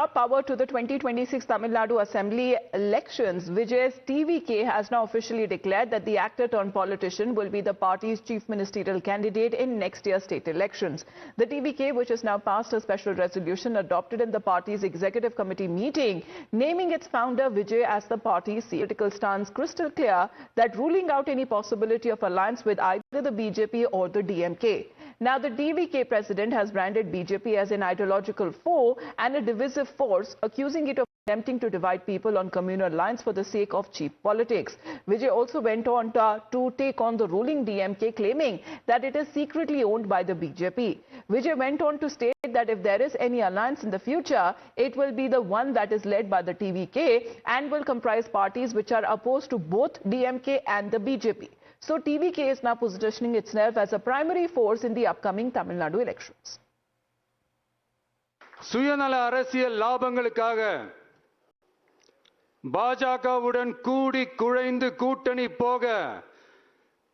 brought power to the 2026 Tamil Nadu Assembly elections, Vijay's TVK has now officially declared that the actor turned politician will be the party's chief ministerial candidate in next year's state elections. The TVK, which has now passed a special resolution adopted in the party's executive committee meeting, naming its founder Vijay as the party's political stance crystal clear that ruling out any possibility of alliance with either the BJP or the DMK. Now, the DVK president has branded BJP as an ideological foe and a divisive force, accusing it of attempting to divide people on communal lines for the sake of cheap politics. Vijay also went on to take on the ruling DMK, claiming that it is secretly owned by the BJP. Vijay went on to state that if there is any alliance in the future, it will be the one that is led by the TVK and will comprise parties which are opposed to both DMK and the BJP. So TVK is now positioning itself as a primary force in the upcoming Tamil Nadu elections. சுயநல அரசியல் லாபங்களுக்காக பாஜகவுடன் கூடி குழைந்து கூட்டணி போக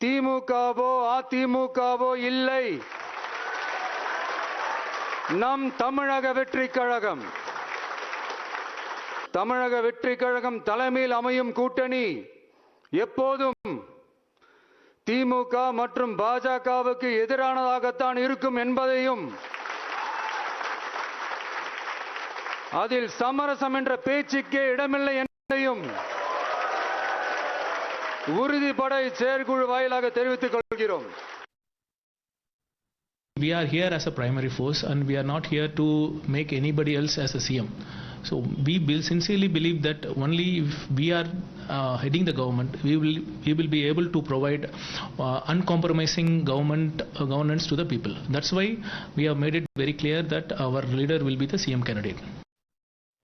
திமுகவோ அதிமுகவோ இல்லை. நம் தமிழக வெற்றிக் கழகம் தலைமையில் அமையும் கூட்டணி எப்போதும் திமுக மற்றும் பாஜகவுக்கு எதிரானதாகத்தான் இருக்கும் என்பதையும் அதில் சமரசம் என்ற பேச்சுக்கே இடமில்லை என்பதையும் உறுதிப்பட செயற்குழு வாயிலாக தெரிவித்துக் கொள்கிறோம். We are here as a primary force and we are not here to make anybody else as a CM. So we sincerely believe that only if we are heading the government, we will be able to provide uncompromising governance to the people. That's why we have made it very clear that our leader will be the CM candidate.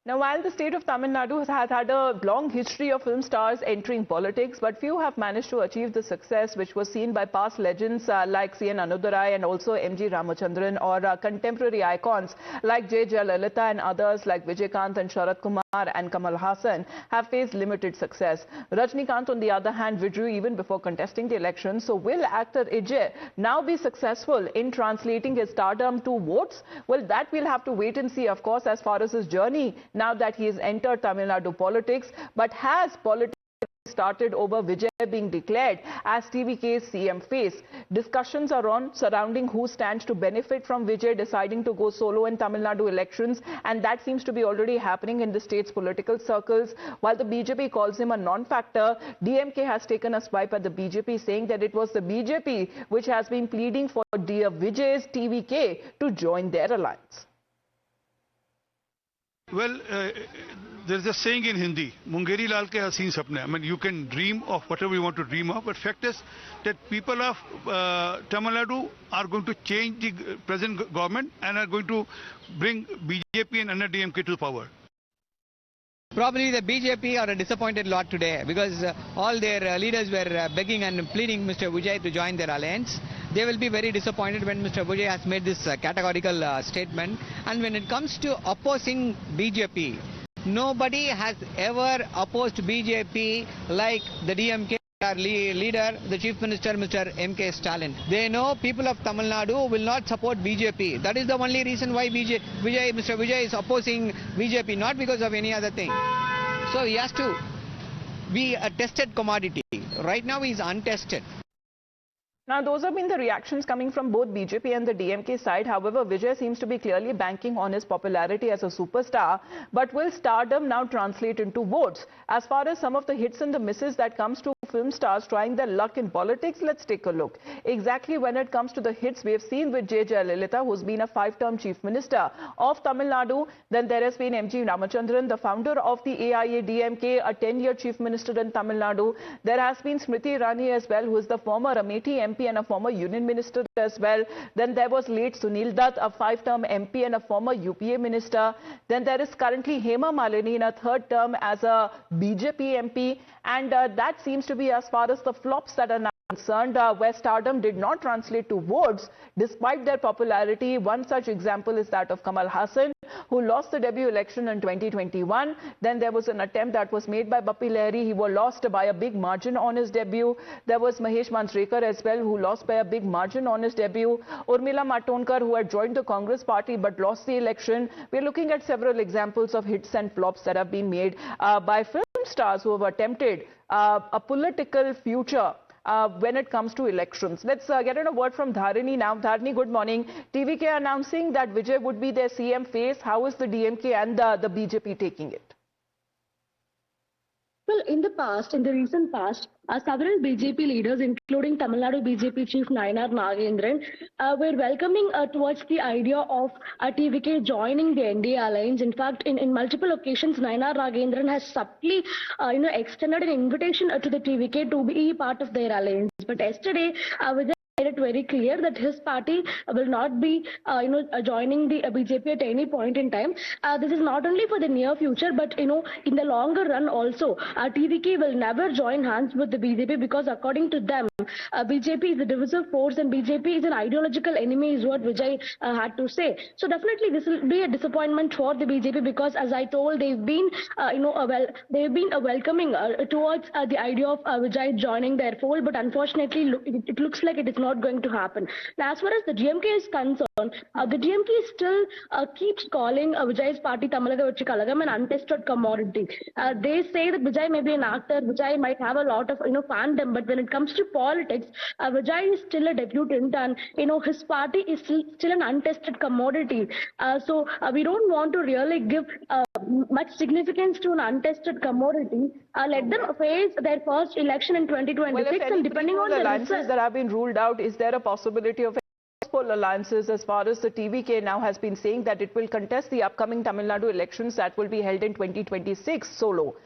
Now, while the state of Tamil Nadu has had a long history of film stars entering politics, but few have managed to achieve the success which was seen by past legends like C.N. Annadurai and also M.G. Ramachandran, or contemporary icons like J. Jayalalitha and others like Vijaykanth and Sharat Kumar and Kamal Haasan have faced limited success. Rajnikant, on the other hand, withdrew even before contesting the election. So will actor Vijay now be successful in translating his stardom to votes? Well, that we'll have to wait and see, of course, as far as his journey now that he has entered Tamil Nadu politics. But has politics started over Vijay being declared as TVK's CM face? Discussions are on surrounding who stands to benefit from Vijay deciding to go solo in Tamil Nadu elections, and that seems to be already happening in the state's political circles. While the BJP calls him a non-factor, DMK has taken a swipe at the BJP, saying that it was the BJP which has been pleading for dear Vijay's TVK to join their alliance. Well, there's a saying in Hindi, Mungeri Lal ke haseen sapne. I mean, you can dream of whatever you want to dream of, but fact is that people of Tamil Nadu are going to change the present government and are going to bring BJP and DMK to power. Probably the BJP are a disappointed lot today because all their leaders were begging and pleading Mr. Vijay to join their alliance. They will be very disappointed when Mr. Vijay has made this categorical statement. And when it comes to opposing BJP, nobody has ever opposed BJP like the DMK leader, the Chief Minister, Mr. M.K. Stalin. They know people of Tamil Nadu will not support BJP. That is the only reason why Mr. Vijay is opposing BJP, not because of any other thing. So he has to be a tested commodity. Right now he is untested. Now, those have been the reactions coming from both BJP and the DMK side. However, Vijay seems to be clearly banking on his popularity as a superstar. But will stardom now translate into votes? As far as some of the hits and the misses that comes to film stars trying their luck in politics, let's take a look. Exactly when it comes to the hits we have seen with J. Jayalalitha, who's been a 5-term Chief Minister of Tamil Nadu. Then there has been M.G. Ramachandran, the founder of the AIADMK, a 10-year Chief Minister in Tamil Nadu. There has been Smriti Irani as well, who is the former Amethi MP and a former Union Minister as well. Then there was late Sunil Dutt, a 5-term MP and a former UPA Minister. Then there is currently Hema Malini in a 3rd term as a BJP MP. And that seems to be as far as the flops that are now concerned, where stardom did not translate to votes despite their popularity. One such example is that of Kamal Haasan, who lost the debut election in 2021. Then there was an attempt that was made by Bappi Lahiri. He was lost by a big margin on his debut. There was Mahesh Manjrekar as well, who lost by a big margin on his debut. Urmila Matondkar, who had joined the Congress party but lost the election. We're looking at several examples of hits and flops that have been made by film stars who have attempted a political future when it comes to elections. Let's get in a word from Dharini now. Dharini, good morning. TVK announcing that Vijay would be their CM face. How is the DMK and the BJP taking it? Well, in the recent past, several BJP leaders, including Tamil Nadu BJP chief Nayanar Nagendran, were welcoming towards the idea of TVK joining the NDA alliance. In fact, in multiple occasions, Nayanar Nagendran has subtly, extended an invitation to the TVK to be part of their alliance. But yesterday, Vijay made it very clear that his party will not be, joining the BJP at any point in time. This is not only for the near future, but in the longer run also, TVK will never join hands with the BJP because, according to them, BJP is a divisive force and BJP is an ideological enemy, is what Vijay had to say. So definitely, this will be a disappointment for the BJP because, as I told, they've been, welcoming towards the idea of Vijay joining their fold, but unfortunately, it looks like it is not going to happen. Now, as far as the DMK is concerned, the DMK still keeps calling Vijay's party Tamalaga Vachi Kalagam an untested commodity. They say that Vijay may be an actor, Vijay might have a lot of fandom, but when it comes to politics, Vijay is still a debutant, and his party is still an untested commodity. So we don't want to really give much significance to an untested commodity. Let them face their first election in 2026, and depending on the alliances that have been ruled out, is there a possibility of poll alliances as far as the TVK now has been saying that it will contest the upcoming Tamil Nadu elections that will be held in 2026 solo?